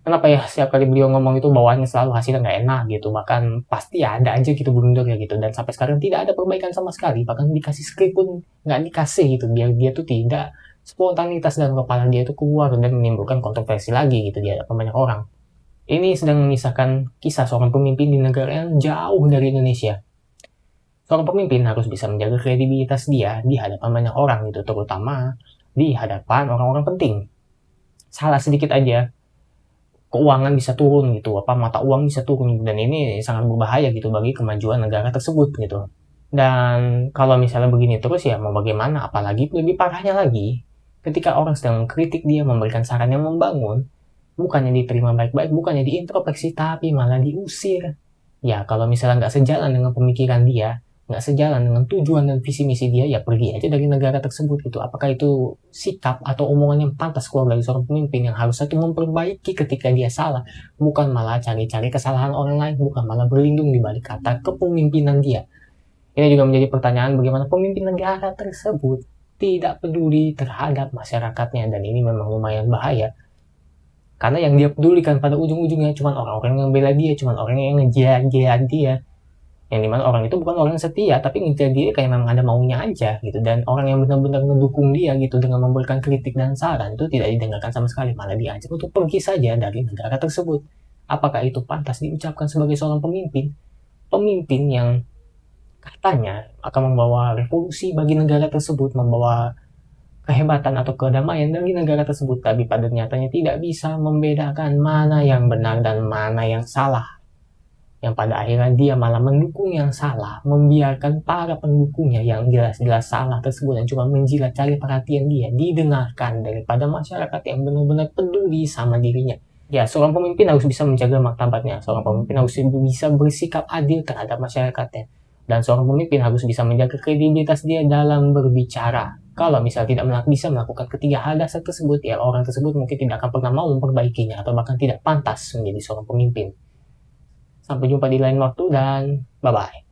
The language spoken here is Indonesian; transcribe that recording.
Kenapa ya setiap kali beliau ngomong itu bawaannya selalu hasilnya nggak enak gitu, bahkan pasti ada aja gitu blundernya gitu, dan sampai sekarang tidak ada perbaikan sama sekali, bahkan dikasih skrip pun nggak dikasih gitu, biar dia tuh tidak spontanitas dalam kepala dia itu keluar dan menimbulkan kontroversi lagi gitu di hadapan banyak orang. Ini sedang mengisahkan kisah seorang pemimpin di negara yang jauh dari Indonesia. Seorang pemimpin harus bisa menjaga kredibilitas dia di hadapan banyak orang gitu, terutama di hadapan orang-orang penting. Salah sedikit aja, keuangan bisa turun gitu, mata uang bisa turun, dan ini sangat berbahaya gitu bagi kemajuan negara tersebut gitu. Dan kalau misalnya begini terus ya mau bagaimana, apalagi lebih parahnya lagi, ketika orang sedang mengkritik dia, memberikan saran yang membangun, bukannya diterima baik-baik, bukannya diintrospeksi, tapi malah diusir. Ya kalau misalnya nggak sejalan dengan pemikiran dia, nggak sejalan dengan tujuan dan visi misi dia, ya pergi aja dari negara tersebut gitu. Apakah itu sikap atau omongan yang pantas keluar dari seorang pemimpin yang harusnya tuh memperbaiki ketika dia salah, bukan malah cari-cari kesalahan orang lain, bukan malah berlindung di balik kata kepemimpinan dia. Ini juga menjadi pertanyaan bagaimana pemimpin negara tersebut tidak peduli terhadap masyarakatnya, dan ini memang lumayan bahaya. Karena yang dia pedulikan pada ujung-ujungnya cuma orang-orang yang bela dia, cuma orang yang ngejilat dia. Yang dimana orang itu bukan orang setia, tapi ngejar dia kayak memang ada maunya aja gitu. Dan orang yang benar-benar mendukung dia gitu dengan memberikan kritik dan saran itu tidak didengarkan sama sekali, malah diajak untuk pergi saja dari negara tersebut. Apakah itu pantas diucapkan sebagai seorang pemimpin? Pemimpin yang katanya akan membawa revolusi bagi negara tersebut, membawa kehebatan atau kedamaian dari negara tersebut, tapi pada nyatanya tidak bisa membedakan mana yang benar dan mana yang salah. Yang pada akhirnya dia malah mendukung yang salah, membiarkan para pendukungnya yang jelas-jelas salah tersebut dan cuma menjilat cari perhatian dia didengarkan daripada masyarakat yang benar-benar peduli sama dirinya. Ya, seorang pemimpin harus bisa menjaga martabatnya, seorang pemimpin harus bisa bersikap adil terhadap masyarakatnya, dan seorang pemimpin harus bisa menjaga kredibilitas dia dalam berbicara. Kalau misalnya tidak bisa melakukan ketiga hal dasar tersebut, ya orang tersebut mungkin tidak akan pernah mau memperbaikinya atau bahkan tidak pantas menjadi seorang pemimpin. Sampai jumpa di lain waktu dan bye-bye.